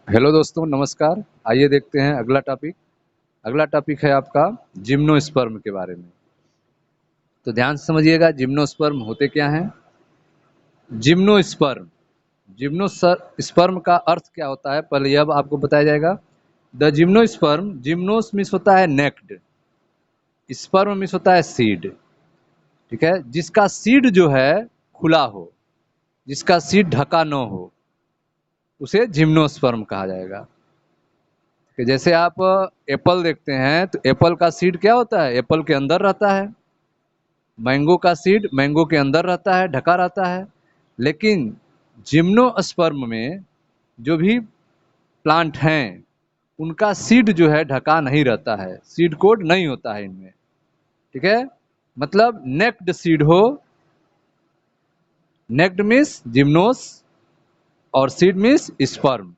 Hello दोस्तों, नमस्कार। आइए देखते हैं अगला टॉपिक। अगला टॉपिक है आपका जिम्नोस्पर्म के बारे में। तो ध्यान से समझिएगा, जिम्नोस्पर्म होते क्या हैं। जिम्नोस्पर्म जिम्नोस्पर्म का अर्थ क्या होता है, पहले यह आपको बताया जाएगा। द जिम्नोस्पर्म, जिम्नोस मीन्स होता है नेक्ड, स्पर्म मीन्स होता है सीड। ठीक है, जिसका सीड जो है खुला हो, जिसका सीड ढका न हो, उसे जिम्नोस्पर्म कहा जाएगा। कि जैसे आप एप्पल देखते हैं तो एप्पल का सीड क्या होता है, एप्पल के अंदर रहता है। मैंगो का सीड मैंगो के अंदर रहता है, ढका रहता है। लेकिन जिम्नोस्पर्म में जो भी प्लांट हैं, उनका सीड जो है ढका नहीं रहता है, सीड कोड नहीं होता है इनमें। ठीक है, मतलब नेक्ड सीड हो, नेक्ड मीन्स जिम्नोस और सीड मीन्स स्पर्म,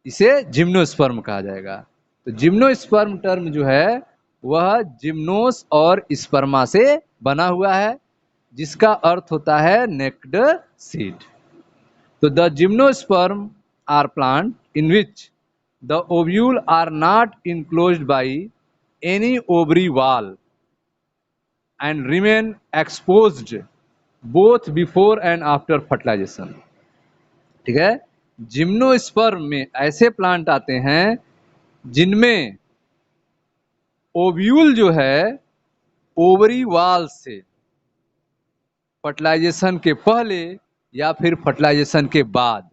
इसे जिम्नोस्पर्म कहा जाएगा। तो जिम्नोस्पर्म टर्म जो है वह जिम्नोस और स्पर्मा से बना हुआ है, जिसका अर्थ होता है नेक्ड सीड। तो the gymnosperm are plant in which the ovule are not enclosed by any ovary wall and remain exposed both before and after fertilization. ठीक है, जिम्नोस्पर्म में ऐसे प्लांट आते हैं जिनमें ओव्यूल जो है ओवरी वाल से फर्टिलाइजेशन के पहले या फिर फर्टिलाइजेशन के बाद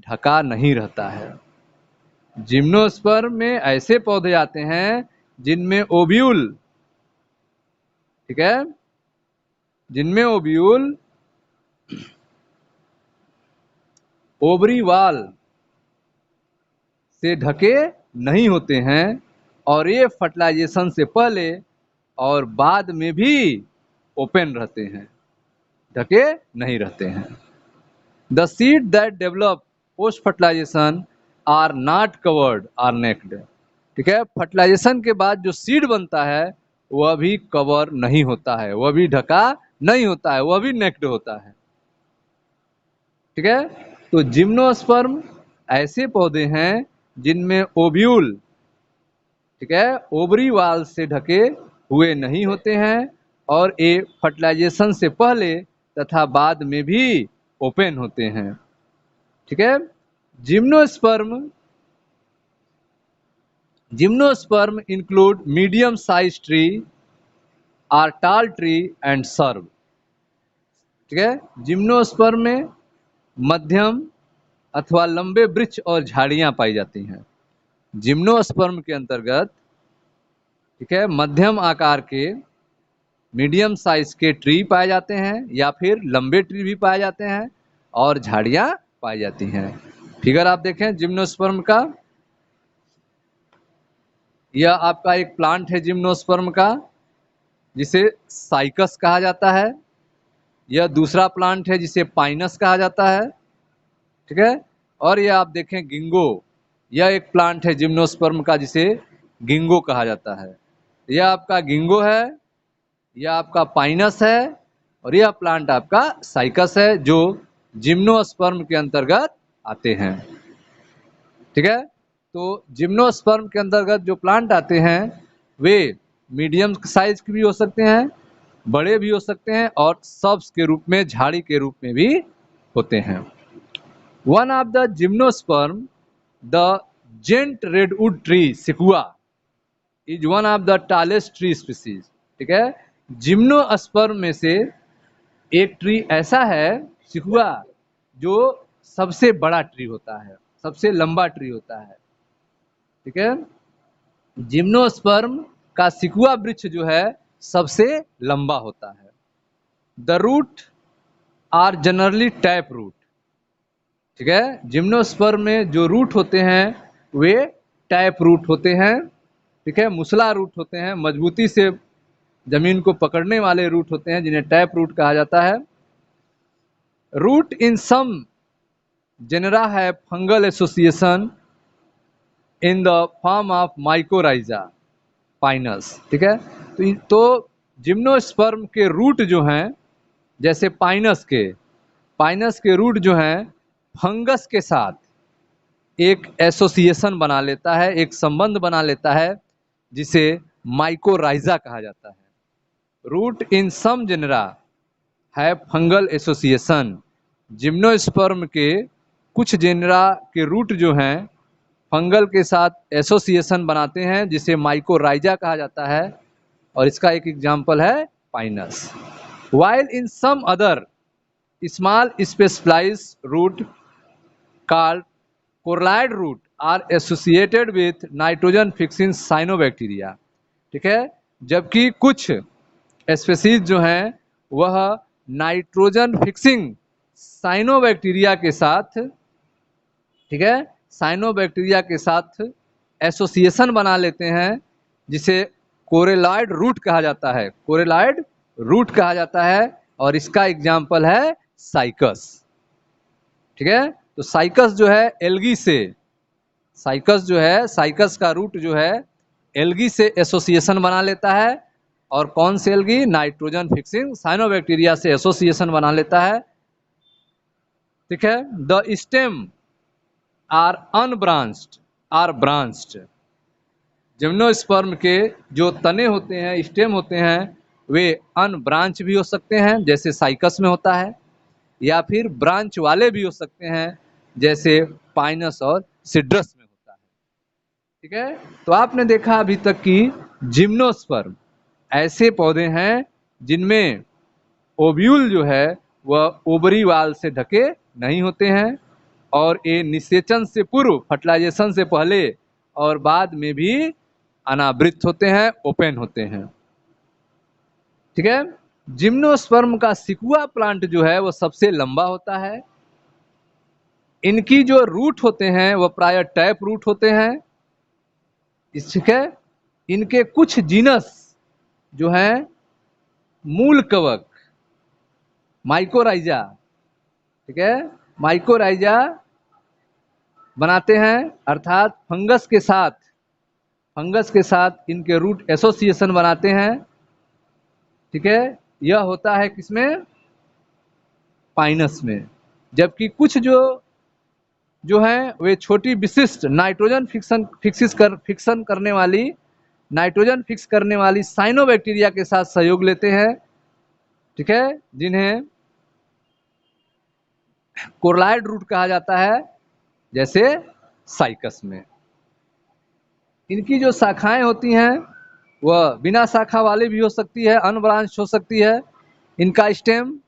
ढका नहीं रहता है। जिम्नोस्पर्म में ऐसे पौधे आते हैं जिनमें ओव्यूल, ठीक है, जिनमें ओव्यूल ओवरी वाल से ढके नहीं होते हैं और ये फर्टिलाइजेशन से पहले और बाद में भी ओपन रहते हैं, ढके नहीं रहते हैं। The seed that develop post fertilization are not covered are naked. ठीक है, फर्टिलाइजेशन के बाद जो सीड बनता है वह भी कवर नहीं होता है, वह भी ढका नहीं होता है, वह भी नेक्ड होता है। ठीक है, तो जिम्नोस्पर्म ऐसे पौधे हैं जिनमें ओव्यूल, ठीक है, ओवरी वाल से ढके हुए नहीं होते हैं और ये फर्टिलाइजेशन से पहले तथा बाद में भी ओपन होते हैं। ठीक है, gymnosperm gymnosperm include medium size tree or tall tree and shrub. ठीक है, जिम्नोस्पर्म में मध्यम अथवा लंबे वृक्ष और झाड़ियां पाई जाती हैं। जिम्नोस्पर्म के अंतर्गत, ठीक है, मध्यम आकार के मीडियम साइज के ट्री पाए जाते हैं या फिर लंबे ट्री भी पाए जाते हैं और झाड़ियां पाई जाती हैं। फिगर आप देखें जिम्नोस्पर्म का, यह आपका एक प्लांट है जिम्नोस्पर्म का जिसे साइकस कहा जाता है। यह दूसरा प्लांट है जिसे पाइनस कहा जाता है। ठीक है, और यह आप देखें गिंगो, यह एक प्लांट है जिम्नोस्पर्म का जिसे गिंगो कहा जाता है। यह आपका गिंगो है, यह आपका पाइनस है और यह प्लांट आपका साइकस है, जो जिम्नोस्पर्म के अंतर्गत आते हैं। ठीक है, तो जिम्नोस्पर्म के अंतर्गत जो प्लांट आते हैं वे मीडियम साइज के भी हो सकते हैं, बड़े भी हो सकते हैं और सब्स के रूप में, झाड़ी के रूप में भी होते हैं। One of the gymnosperm, the giant redwood tree sequoia is one of the tallest tree species. ठीक है, जिम्नोस्पर्म में से एक ट्री ऐसा है सिकुआ, जो सबसे बड़ा ट्री होता है, सबसे लंबा ट्री होता है। ठीक है, जिम्नोस्पर्म का सिकुआ वृक्ष जो है सबसे लंबा होता है। The root are generally tap root. ठीक है, जिम्नोस्पर्म में जो रूट होते हैं वे टैप रूट होते हैं। ठीक है, मुसला रूट होते हैं, मजबूती से जमीन को पकड़ने वाले रूट होते हैं जिन्हें टैप रूट कहा जाता है। रूट इन सम जेनरा है fungal association in the form of mycorrhiza Pinus. ठीक है, तो जिम्नोस्पर्म के रूट जो हैं, जैसे पाइनस के रूट जो हैं फंगस के साथ, एक एसोसिएशन बना लेता है, एक संबंध बना लेता है, जिसे माइकोराइजा कहा जाता है। रूट इन सम जेनरा है फंगल एसोसिएशन। जिम्नोस्पर्म के कुछ जेनरा के रूट जो हैं फंगल के साथ एसोसिएशन बनाते हैं, जिसे माइकोराइजा कहा जाता है, और इसका एक एग्जाम्पल है pinus. While in some other small specialized root called coralloid root are associated with nitrogen fixing cyanobacteria. ठीक है, जबकि कुछ स्पेसीज जो हैं वह नाइट्रोजन फिक्सिंग साइनोबैक्टीरिया के साथ, ठीक है, साइनोबैक्टीरिया के साथ एसोसिएशन बना लेते हैं, जिसे कोरेलॉइड रूट कहा जाता है, कोरेलॉइड रूट कहा जाता है, और इसका एग्जाम्पल है साइकस। ठीक है, तो साइकस जो है एल्गी से, साइकस जो है, साइकस का रूट जो है एल्गी से एसोसिएशन बना लेता है, और कौन से एल्गी? नाइट्रोजन फिक्सिंग साइनोबैक्टीरिया से एसोसिएशन बना लेता है। ठीक है, the stem are unbranched or branched. Gymnosperm के जो तने होते हैं, स्टेम होते हैं, वे अनब्रांच भी हो सकते हैं, जैसे साइकस में होता है, या फिर ब्रांच वाले भी हो सकते हैं, जैसे पाइनस और सिड्रस में होता है। ठीक है, तो आपने देखा अभी तक कि जिम्नोस्पर्म ऐसे पौधे हैं जिनमें ओव्यूल जो है वह ओवरी वाल से ढके नहीं होते हैं, और ये निषेचन से पूर्व, फर्टिलाइजेशन से पहले और बाद में भी अनावृत होते हैं, ओपन होते हैं। ठीक है, जिम्नोस्पर्म का सिकुआ प्लांट जो है वह सबसे लंबा होता है। इनकी जो रूट होते हैं वह प्राय टैप रूट होते हैं। ठीक है, इनके कुछ जीनस जो हैं मूल कवक माइकोराइजा, ठीक है, माइकोराइजा बनाते हैं, अर्थात फंगस के साथ इनके रूट एसोसिएशन बनाते हैं। ठीक है, यह होता है किसमें? पाइनस में। जबकि कुछ जो हैं वे छोटी विशिष्ट नाइट्रोजन फिक्सन करने वाली साइनोबैक्टीरिया के साथ सहयोग लेते हैं। ठीक है, जिन्हें कोरलाइड रूट कहा जाता है, जैसे साइकस में। इनकी जो शाखाएं होती हैं वह बिना शाखा वाली भी हो सकती है, अनब्रांच हो सकती है। इनका स्टेम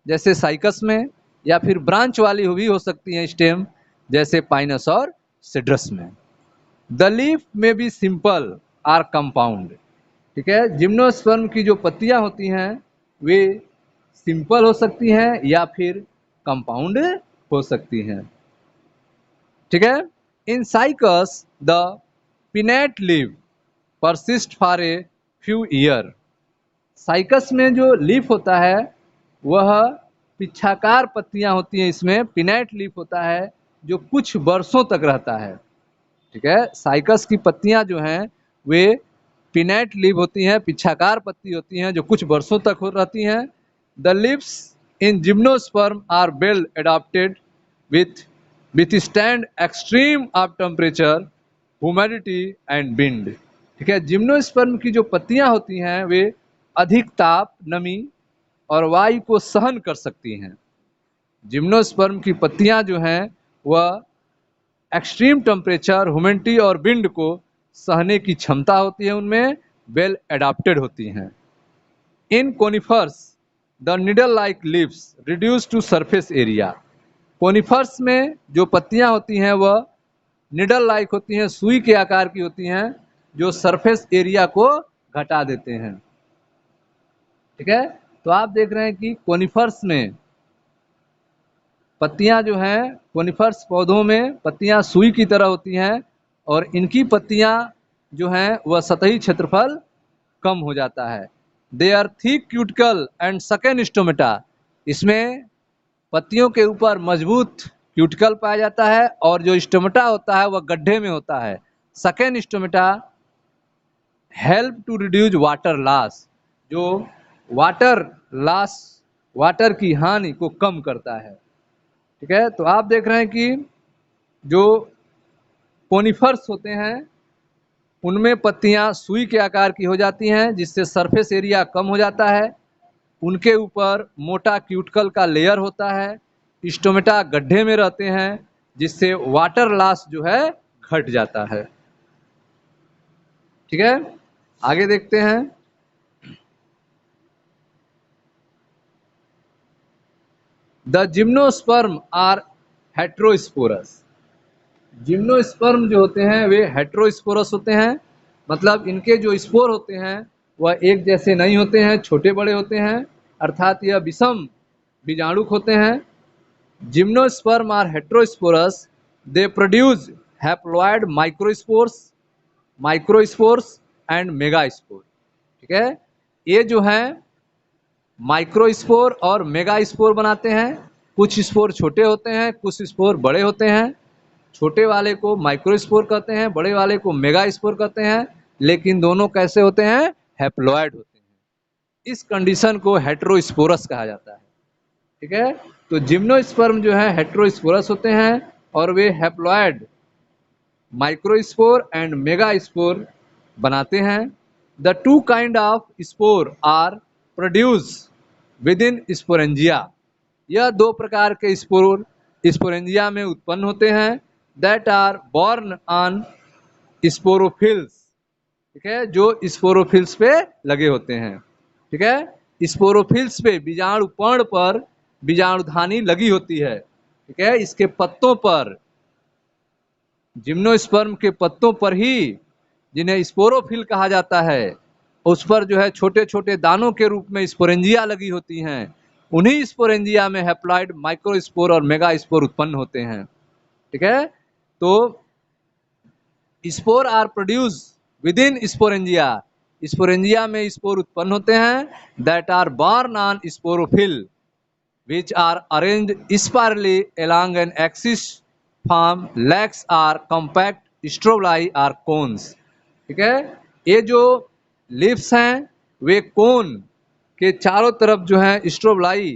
जैसे साइकस में, या फिर ब्रांच वाली भी हो सकती है स्टेम, जैसे पाइनस और सिड्रस में। द लीफ में भी सिंपल आर कंपाउंड। ठीक है, जिम्नोस्पर्म की जो पत्तियां होती हैं वे सिंपल हो सकती हैं या फिर कंपाउंड हो सकती हैं। ठीक है, इन cycas the pinnate leaf persist for a few year. Cycas में जो लीफ होता है वह पिच्छाकार पत्तियां होती हैं, इसमें पिनेट लीफ होता है जो कुछ वर्षों तक रहता है। ठीक है, साइकस की पत्तियां जो हैं वे पिनेट लीफ होती हैं, पिच्छाकार पत्ती होती हैं जो कुछ वर्षों तक रहती हैं। The leaves in gymnosperm are well adapted withstand extreme of temperature, humidity and wind. ठीक है, जिम्नोस्पर्म की जो पत्तियां होती हैं वे अधिक ताप, नमी और वायु को सहन कर सकती हैं। जिम्नोस्पर्म की पत्तियां जो हैं वह एक्सट्रीम टेम्परेचर, ह्यूमिडिटी और विंड को सहने की क्षमता होती है, उनमें वेल एडाप्टेड होती हैं। In conifers the needle like leaves reduce to surface area. Conifers में जो पत्तियां होती हैं वह निडल लाइक होती हैं, सुई के आकार की होती हैं, जो सरफेस एरिया को घटा देते हैं। ठीक है, तो आप देख रहे हैं कि कोनिफर्स में पत्तियां जो हैं, कोनिफर्स पौधों में पत्तियां सुई की तरह होती हैं, और इनकी पत्तियां जो हैं वह सतही क्षेत्रफल कम हो जाता है। They are thick cuticle and sunken stomata. इसमें पत्तियों के ऊपर मजबूत क्यूटिकल पाया जाता है, और जो स्टोमेटा होता है वह गड्ढे में होता है। Sunken stomata help to reduce water loss, जो वाटर लॉस, वाटर की हानि को कम करता है। ठीक है, तो आप देख रहे हैं कि जो कोनिफर्स होते हैं उनमें पत्तियां सुई के आकार की हो जाती हैं, जिससे सरफेस एरिया कम हो जाता है। उनके ऊपर मोटा क्यूटिकल का लेयर होता है। स्टोमेटा गड्ढे में रहते हैं, जिससे वाटर लॉस जो है घट जाता है। ठीक है, आगे देखते हैं। The gymnosperm are heterosporous. Gymnosperm जो होते हैं वे हेट्रोस्पोरस होते हैं, मतलब इनके जो स्पोर होते हैं वह एक जैसे नहीं होते हैं, छोटे बड़े होते हैं, अर्थात यह विषम बीजाणुक होते हैं। Gymnosperm are heterosporous, they produce haploid microspores and megaspore. ठीक है, ये जो है माइक्रोस्पोर और मेगास्पोर बनाते हैं। कुछ स्पोर छोटे होते हैं, कुछ स्पोर बड़े होते हैं। छोटे वाले को माइक्रोस्पोर कहते हैं, बड़े वाले को मेगास्पोर कहते हैं, लेकिन दोनों कैसे होते हैं? हैप्लॉइड होते हैं। इस कंडीशन को हेट्रोस्पोरस कहा जाता है। ठीक है, तो जिम्नोस्पर्म जो है हेट्रोस्पोरस होते हैं और वे हैप्लॉइड माइक्रोस्पोर एंड मेगास्पोर बनाते हैं। The two kind of spore are produce within sporangia. यह दो प्रकार के स्पोर स्पोरेंजिया में उत्पन्न होते हैं। That are born on sporophylls. ठीक है, जो स्पोरोफिल्स पे लगे होते हैं। ठीक है, स्पोरोफिल्स पे बीजाणु पर्ण पर बीजाणुधानी लगी होती है। ठीक है, इसके पत्तों पर, जिम्नोस्पर्म के पत्तों पर ही, जिन्हें स्पोरोफिल कहा जाता है, उस पर जो है छोटे छोटे दानों के रूप में स्पोरेंजिया लगी होती हैं। उन्हीं स्पोरेंजिया में हैप्लॉइड माइक्रोस्पोर और मेगास्पोर उत्पन्न होते हैं। ठीक है, तो spore are produce within sporangia. Sporangia में स्पोर उत्पन्न होते हैं। That are born on sporophyll which are arranged spirally along an axis form legs are compact strobili or cones। ठीक है, ये जो लिप्स हैं वे कोन के चारों तरफ जो है स्ट्रोबलाई,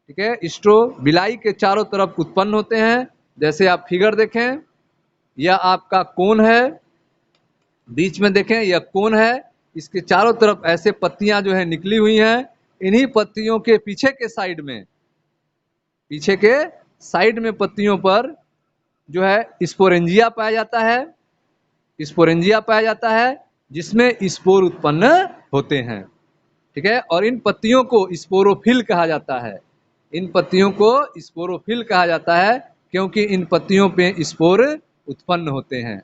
ठीक है, स्ट्रोबिलाई के चारों तरफ उत्पन्न होते हैं। जैसे आप फिगर देखें, यह आपका कोन है, बीच में देखें यह कोन है, इसके चारों तरफ ऐसे पत्तियां जो है निकली हुई हैं। इन्हीं पत्तियों के पीछे के साइड में, पीछे के साइड में पत्तियों पर जो है स्पोरेंजिया पाया जाता है। स्पोरेंजिया पाया जाता है जिसमें स्पोर उत्पन्न होते हैं। ठीक है, और इन पत्तियों को स्पोरोफिल कहा जाता है। इन पत्तियों को स्पोरोफिल कहा जाता है क्योंकि इन पत्तियों पे स्पोर उत्पन्न होते हैं।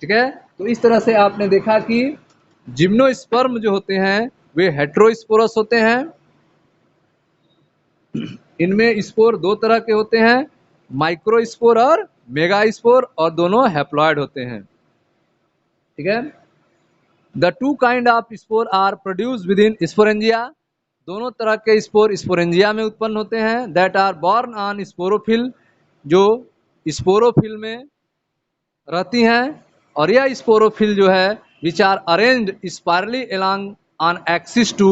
ठीक है, तो इस तरह से आपने देखा कि जिम्नोस्पर्म जो होते हैं वे हेट्रोस्पोरस होते हैं। इनमें स्पोर दो तरह के होते हैं, माइक्रोस्पोर और मेगास्पोर, और दोनों हैप्लॉइड होते हैं। ठीक है, the two kind of spore are produce within sporangia. दोनों तरह के स्पोर स्पोरेंजिया में उत्पन्न होते हैं। That are born on sporophyll, जो स्पोरोफिल में रहती हैं। और यह स्पोरोफिल जो है which are arranged spirally along on axis to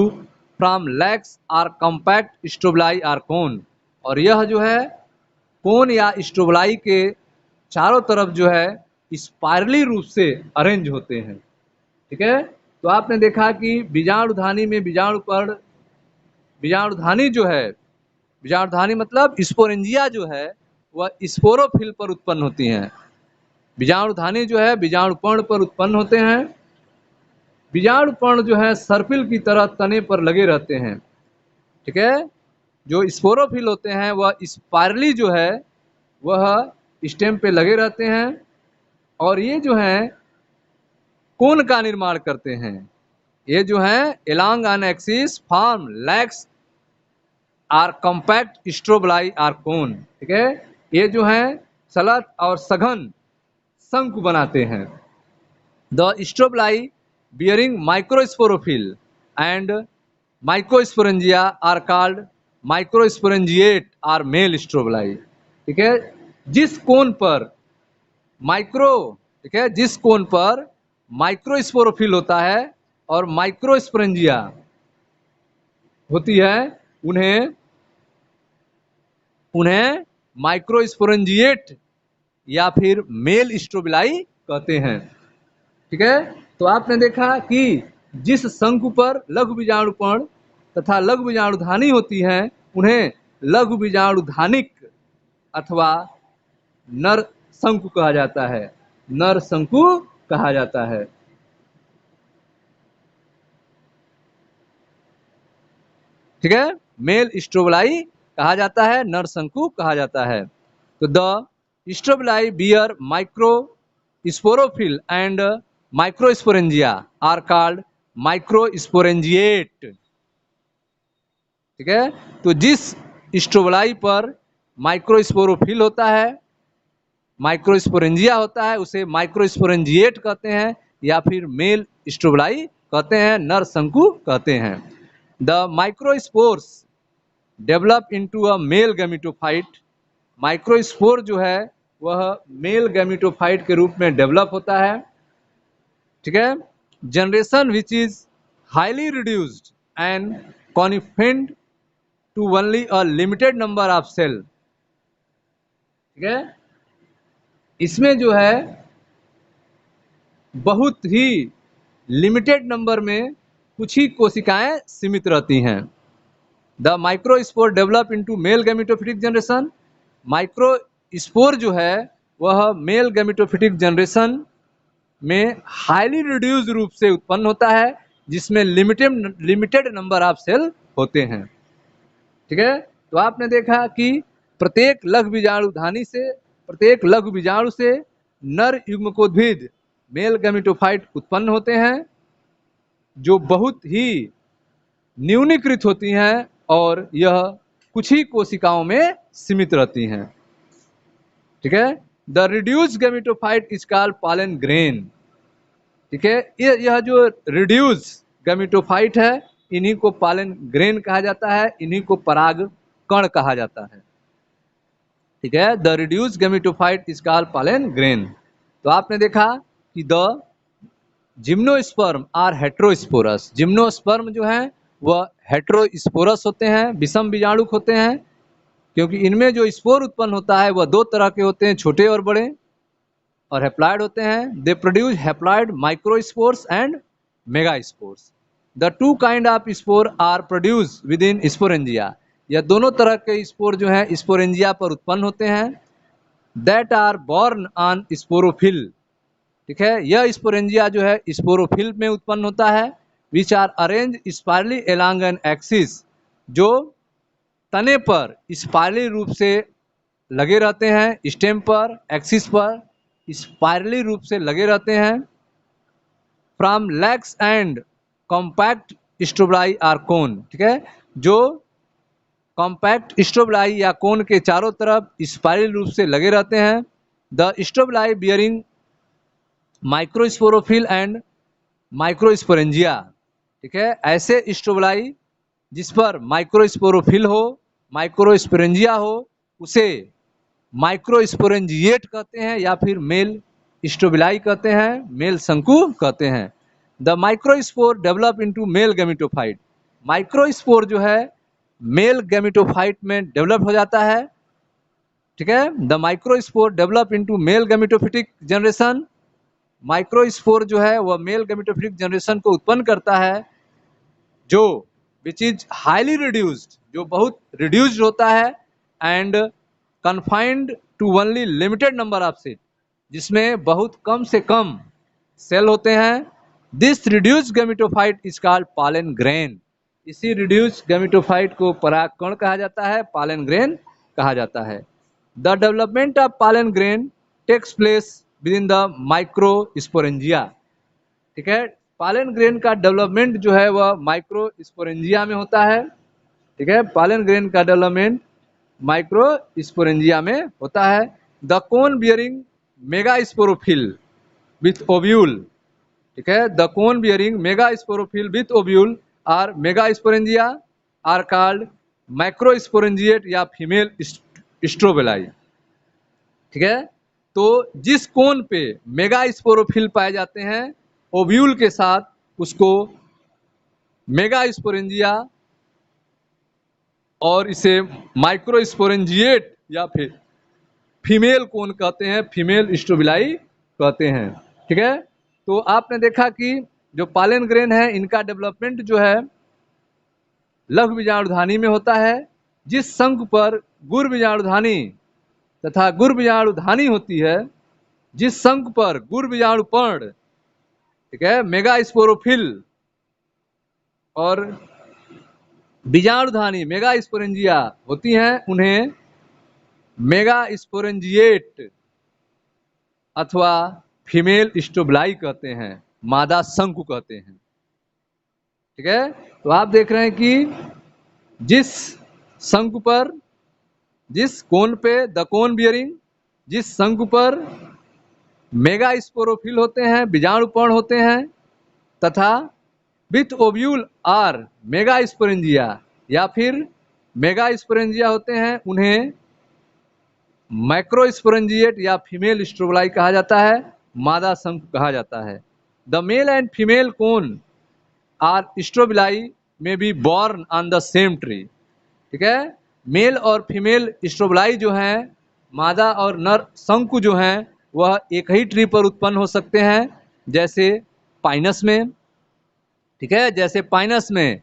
from lax or compact strobili or cone. और यह जो है कोन या स्ट्रोबलाई के चारों तरफ जो है स्पायरली रूप से अरेंज होते हैं। ठीक है, तो आपने देखा कि बीजाणुधानी में बीजाणुधानी जो है, बीजाणुधानी मतलब स्पोरेंजिया जो है वह स्पोरोफिल पर उत्पन्न होती हैं। बीजाणुधानी जो है बीजाणुपर्ण पर उत्पन्न होते हैं। बीजाणुपर्ण जो है सर्पिल की तरह तने पर लगे रहते हैं। ठीक है, जो स्पोरोफिल होते हैं वह स्पायरली जो है वह स्टेम पे लगे रहते हैं, और ये जो है कोन का निर्माण करते हैं। ये जो है along an axis form lax or compact strobili or cone. ठीक है, ये जो है सलत और सघन शंकु बनाते हैं। The strobili bearing microsporophyll and microsporangia are called microsporangiate or male strobili. ठीक है, जिस कोन पर ठीक है, जिस कोन पर माइक्रोस्पोरोफिल होता है और माइक्रोस्पोरेंजिया होती है, उन्हें माइक्रोस्पोरेंजिएट या फिर मेल स्ट्रोबिलाई कहते हैं। ठीक है, तो आपने देखा कि जिस शंकु पर लघु बीजाणुपर्ण तथा लघु बीजाणुधानी होती हैं उन्हें लघु बीजाणुधानिक अथवा नर शंकु कहा जाता है, नर शंकु कहा जाता है। ठीक है, मेल स्ट्रोबिलाई कहा जाता है, नर शंकु कहा जाता है। तो the strobili bear microsporophyll and microsporangia are called microsporangiate. ठीक है, तो जिस स्ट्रोबिलाई पर माइक्रोस्पोरोफिल होता है, माइक्रोस्पोरेंजिया होता है, उसे माइक्रोस्पोरेंजिएट कहते हैं या फिर मेल स्ट्रोबिलाई कहते हैं, नर शंकु कहते हैं। The microspores develop into a male gametophyte. Microspore जो है वह मेल गैमेटोफाइट के रूप में डेवलप होता है। ठीक है, generation which is highly reduced and confined to only a limited number of cell. ठीक है, इसमें जो है बहुत ही लिमिटेड नंबर में कुछ ही कोशिकाएं सीमित रहती हैं। The microspore develop into male gametophytic generation. Microspore जो है वह मेल गैमेटोफिटिक जनरेशन में हाईली रिड्यूस रूप से उत्पन्न होता है, जिसमें लिमिटेड नंबर ऑफ सेल होते हैं। ठीक है, तो आपने देखा कि प्रत्येक लघु बीजाणुधानी से, प्रत्येक लघु बीजाणु से नर युग्मकोद्भिद मेल गैमेटोफाइट उत्पन्न होते हैं, जो बहुत ही न्यूनीकृत होती हैं और यह कुछ ही कोशिकाओं में सीमित रहती हैं। ठीक है, the reduce gametophyte is called pollen grain. ठीक है, यह जो रिड्यूस गैमेटोफाइट है इन्हीं को पॉलन ग्रेन कहा जाता है, इन्हीं को पराग कण कहा जाता है। ठीक है, the reduce gametophyte is called pollen grain. तो आपने देखा कि the gymnosperm are heterosporous. Gymnosperm जो है वह हेट्रोस्पोरस होते हैं, विषम बीजाणुक होते हैं, क्योंकि इनमें जो स्पोर उत्पन्न होता है वह दो तरह के होते हैं, छोटे और बड़े, और हैप्लॉइड होते हैं। They produce haploid microspores and megaspores. The two kind of spore are produce within sporangia. यह दोनों तरह के स्पोर जो हैं स्पोरेंजिया पर उत्पन्न होते हैं। That are born on sporophyll. ठीक है, यह स्पोरेंजिया जो है स्पोरोफिल में उत्पन्न होता है, which are arrange spirally along an axis, जो तने पर स्पायरली रूप से लगे रहते हैं, स्टेम पर, एक्सिस पर स्पायरली रूप से लगे रहते हैं। From lax and compact strobili or cone. ठीक है, जो कॉम्पैक्ट स्ट्रोबिलाई या कोन के चारों तरफ स्पायरली रूप से लगे रहते हैं। The strobili bearing microsporophyll and microsporangia. ठीक है, ऐसे स्ट्रोबिलाई जिस पर माइक्रोस्पोरोफिल हो, माइक्रोस्पोरेंजिया हो, उसे माइक्रोस्पोरेंजिएट कहते हैं या फिर मेल स्ट्रोबिलाई कहते हैं, मेल शंकु कहते हैं। The microspore develop into male gametophyte. Microspore जो है मेल गैमेटोफाइट में डेवलप हो जाता है। ठीक है, the microspore develop into male gametophytic generation. Microspore जो है वह मेल गैमेटोफिटिक जनरेशन को उत्पन्न करता है, जो विच इज हाईली रिड्यूस्ड, जो बहुत रिड्यूस्ड होता है, and confined to only limited number of cell, जिसमें बहुत कम से कम सेल होते हैं। This reduced gametophyte is called pollen grain. इसी रिड्यूस्ड गैमेटोफाइट को परागकण कहा जाता है, पॉलन ग्रेन कहा जाता है। The development of pollen grain takes place within the microsporangia. ठीक है, पॉलन ग्रेन का डेवलपमेंट जो है वह माइक्रोस्पोरेंजिया में होता है। ठीक है, पॉलन ग्रेन का डेवलपमेंट माइक्रोस्पोरेंजिया में होता है। The cone bearing megasporophyll with ovule. ठीक है, the cone bearing megasporophyll with ovule और मेगास्पोरेंजिया आर कॉल्ड माइक्रोस्पोरेंजिएट या फीमेल स्ट्रोबिलाई। ठीक है, तो जिस कोन पे मेगास्पोरोफिल पाए जाते हैं ओव्यूल के साथ, उसको मेगास्पोरेंजिया और इसे माइक्रोस्पोरेंजिएट या फिर फीमेल कोन कहते हैं, फीमेल स्ट्रोबिलाई कहते हैं। ठीक है, तो आपने देखा कि जो पालन ग्रेन है इनका डेवलपमेंट जो है लघु बीजाणुधानी में होता है। जिस शंकु पर गुर बीजाणुधानी तथा गुर बीजाणुधानी होती है, जिस शंकु पर गुर बीजाणुपर्ण, ठीक है, मेगा स्पोरोफिल और बीजाणुधानी मेगा स्पोरेंजिया होती हैं, उन्हें मेगा स्पोरेंजिएट अथवा फीमेल स्ट्रोबिलाई कहते हैं, मादा शंकु कहते हैं। ठीक है, तो आप देख रहे हैं कि जिस शंकु पर, जिस कोन पे द कोन बियरिंग, जिस शंकु पर मेगा स्पोरोफिल होते हैं, बीजाणुपर्ण होते हैं, तथा with ovule are megasporangia या फिर मेगा स्पोरेंजिया होते हैं, उन्हें माइक्रोस्पोरेंजिएट या फीमेल स्ट्रोबिलाई कहा जाता है, मादा शंकु कहा जाता है। The male and female cone are strobili may be borne on the same tree. ठीक है, मेल और फीमेल स्ट्रोबिलाई जो हैं, मादा और नर शंकु जो हैं, वह एक ही ट्री पर उत्पन्न हो सकते हैं, जैसे पाइनस में। ठीक है, जैसे पाइनस में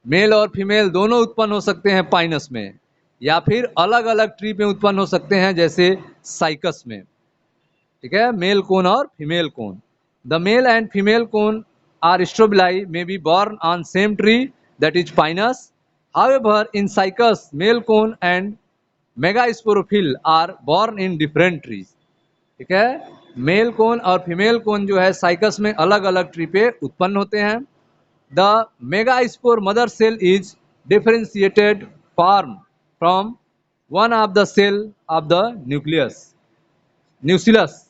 मेल और फीमेल दोनों उत्पन्न हो सकते हैं पाइनस में, या फिर अलग अलग ट्री पे उत्पन्न हो सकते हैं जैसे साइकस में। ठीक है, मेल कोन और female cone. The male and female cone are strobili may be borne on same tree that is Pinus. However in Cycas male cone and megasporophyll are borne in different trees. ठीक है, male cone और female कोन जो है cycas में अलग अलग tree पे उत्पन्न होते हैं। The megaspore mother cell is differentiated form from one of the cell of the nucleus nucellus.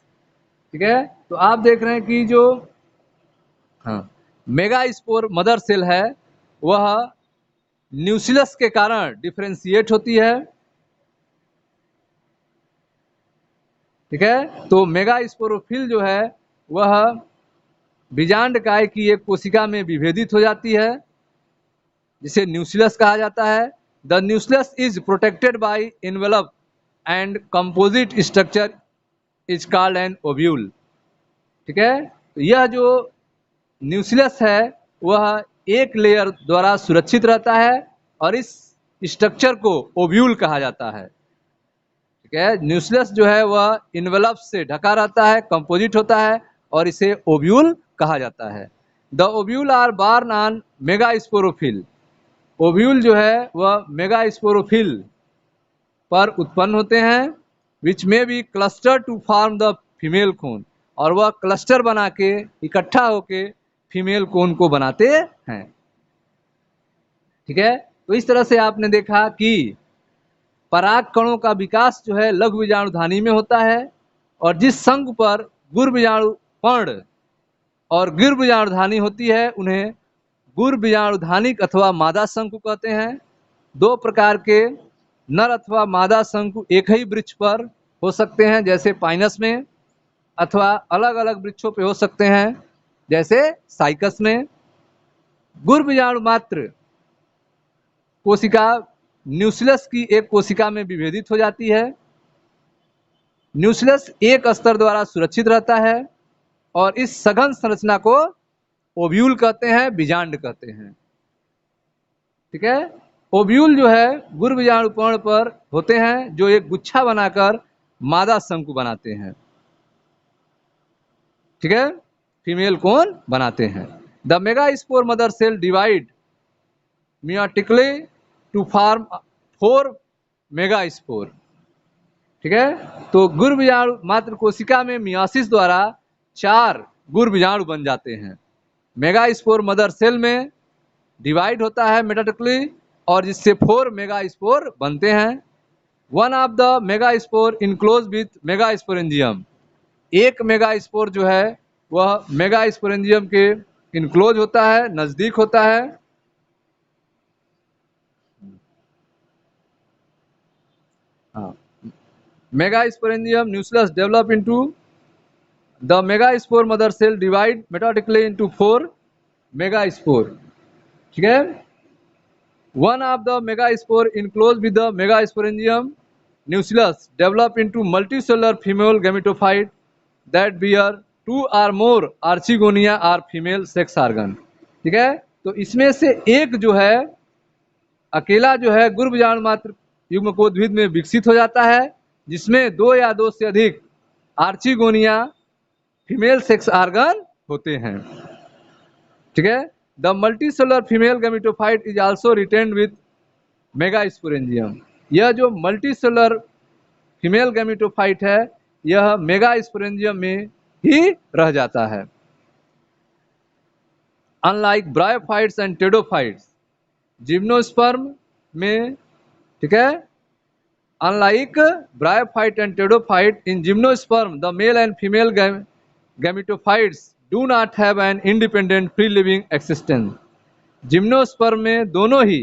ठीक है, तो आप देख रहे हैं कि जो मेगास्पोर मदर सेल है वह न्यूसिलस के कारण डिफरेंशिएट होती है। ठीक है, तो मेगास्पोरोफिल जो है वह बीजांडकाय की एक कोशिका में विभेदित हो जाती है, जिसे न्यूसिलस कहा जाता है। The न्यूसिलस is protected by envelope and composite structure is called an ovule. ठीक है, तो यह जो न्यूसिलस है वह एक लेयर द्वारा सुरक्षित रहता है और इस स्ट्रक्चर को ओव्यूल कहा जाता है। ठीक है, न्यूसिलस जो है वह इन्वेलप से ढका रहता है, कंपोजिट होता है और इसे ओव्यूल कहा जाता है। The ovule are born on megasporophyll. Ovule जो है वह मेगास्पोरोफिल पर उत्पन्न होते हैं, which may be cluster to form the female cone, और वह क्लस्टर बना के इकट्ठा होके फीमेल कोन को बनाते हैं। ठीक है, तो इस तरह से आपने देखा कि पराग कणों का विकास जो है लघु बीजाणुधानी में होता है, और जिस शंकु पर गुर बीजाणुपर्ण और गिर बीजाणुधानी होती है उन्हें गुर बीजाणुधानिक अथवा मादा शंकु कहते हैं। दो प्रकार के नर अथवा मादा शंकु एक ही वृक्ष पर हो सकते हैं, जैसे पाइनस में, अथवा अलग अलग वृक्षों पे हो सकते हैं, जैसे साइकस में। गुर बीजाणु मात्र कोशिका न्यूसिलस की एक कोशिका में विभेदित हो जाती है। न्यूसिलस एक स्तर द्वारा सुरक्षित रहता है और इस सघन संरचना को ओव्यूल कहते हैं, बीजांड कहते हैं। ठीक है, ओव्यूल जो है गुर बीजाणुपर्ण पर होते हैं, जो एक गुच्छा बनाकर मादा शंकु बनाते हैं। ठीक है, फीमेल कोन बनाते हैं। The megaspore mother cell divide meiotically to form 4 megaspore. ठीक है, तो गुर बीजाणु मात्र कोशिका में मियोसिस द्वारा 4 गुर बीजाणु बन जाते हैं। मेगास्पोर मदर सेल में डिवाइड होता है मेटाटिकली, और जिससे 4 मेगास्पोर बनते हैं। One of the megaspore enclose with megasporangium. एक मेगास्पोर जो है वह मेगास्पोरेंजियम के इनक्लोज होता है, नजदीक होता है। Megasporangium nucellus develop into the megaspore mother cell divide meiotically into 4 megaspore. ठीक है, one of the megaspore enclose with the megasporangium nucleus develop into multicellular female gametophyte that bear 2 or more archegonia or female sex organ। ठीक है, तो इसमें से एक जो है अकेला जो है गर्भजाण मात्र युग्मकोद्भिद में विकसित हो जाता है, जिसमें 2 या 2 से अधिक आर्चिगोनिया फीमेल सेक्स ऑर्गन होते हैं। ठीक है, the multicellular female gametophyte is also retained with megasporangium. यह जो मल्टीसेलुलर फीमेल गैमेटोफाइट है यह मेगास्पोरेंजियम में ही रह जाता है। अनलाइक ब्रायोफाइट्स एंड टेडोफाइट्स, जिम्नोस्पर्म में, ठीक है, unlike bryophyte and pteridophyte, in gymnosperm the male and female gametophytes do not have an independent free living existence. Gymnosperm में दोनों ही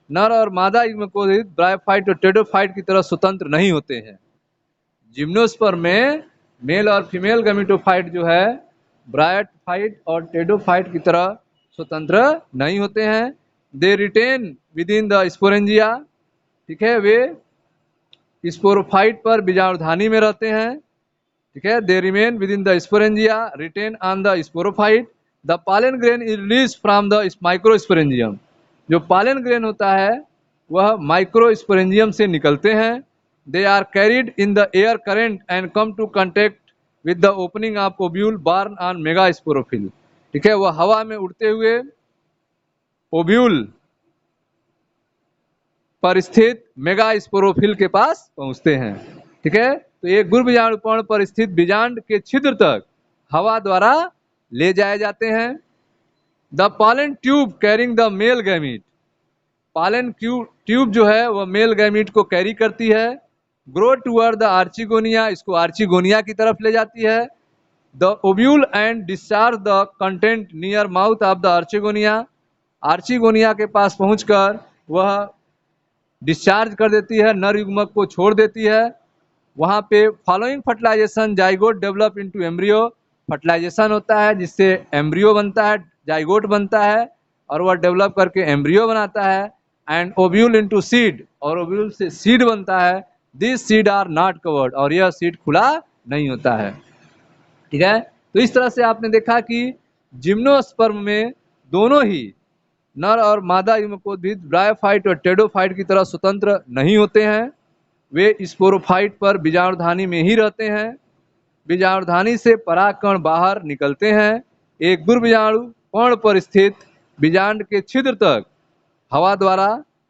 नर और मादा युग्मकोद्भिद ब्रायोफाइट और टेडोफाइट की तरह स्वतंत्र नहीं होते हैं। जिम्नोस्पर्म में मेल और फीमेल गैमेटोफाइट जो है ब्रायोफाइट और टेडोफाइट की तरह स्वतंत्र नहीं होते हैं। They retain within the sporangia, ठीक है, वे स्पोरोफाइट पर बीजाणुधानी में रहते हैं। ठीक है, they remain within the sporangia retain on the sporophyte. The pollen grain is release from the microsporangium. जो पालन ग्रेन होता है वह माइक्रोस्पोरेंजियम से निकलते हैं। They are carried in the air current and come to contact with the opening of ovule borne on megasporophyll. ठीक है, वह हवा में उड़ते हुए ओव्यूल पर स्थित मेगास्पोरोफिल के पास पहुंचते हैं। ठीक है, तो ये गर्भजाणुपर्ण पर स्थित बीजांड के छिद्र तक हवा द्वारा ले जाए जाते हैं। The pollen tube carrying the male gamete, pollen tube जो है वह मेल गैमीट को कैरी करती है। ग्रो टूवर्ड द आर्चिगोनिया, इसको आर्चिगोनिया की तरफ ले जाती है। The ovule and discharge the content near mouth of the archegonia, archegonia के पास पहुंचकर वह डिस्चार्ज कर देती है, नर युग्मक को छोड़ देती है। वहाँ पे following fertilization zygote develop into embryo, fertilization होता है जिससे एम्ब्रियो बनता है, जाइगोट बनता है और वह डेवलप करके एम्ब्रियो बनाता है। एंड ओव्यूल इनटू सीड, और ओव्यूल से सीड बनता है। This seed are not covered, और यह सीड खुला नहीं होता है। ठीक है, तो इस तरह से आपने देखा कि जिम्नोस्पर्म में दोनों ही नर और मादा युग्मकोद्भिद ब्रायोफाइट और टेडोफाइट की तरह स्वतंत्र नहीं होते हैं। वे स्पोरोफाइट पर बीजाणुधानी में ही रहते हैं। बीजाणुधानी से परागकण बाहर निकलते हैं। एक गर्भजाणु पर्ण पर स्थित बीजांड के छिद्र तक हवा द्वारा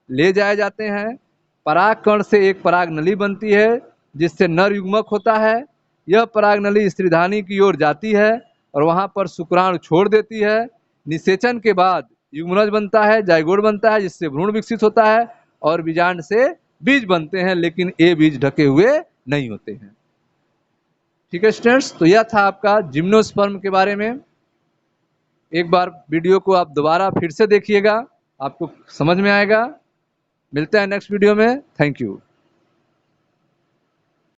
ले जाए जाते हैं। परागकण से एक परागनली बनती है जिससे नर युग्मक होता है। यह परागनली स्त्रीधानी की ओर जाती है और वहां पर शुक्राणु छोड़ देती है। निषेचन के बाद युग्मनज बनता है, जाइगोट बनता है जिससे भ्रूण विकसित होता है और बीजांड से बीज बनते हैं, लेकिन ये बीज ढके हुए नहीं होते हैं। ठीक है स्टूडेंट्स, तो यह था आपका जिम्नोस्पर्म के बारे में। एक बार वीडियो को आप दोबारा फिर से देखिएगा, आपको समझ में आएगा। मिलते हैं नेक्स्ट वीडियो में। Thank you.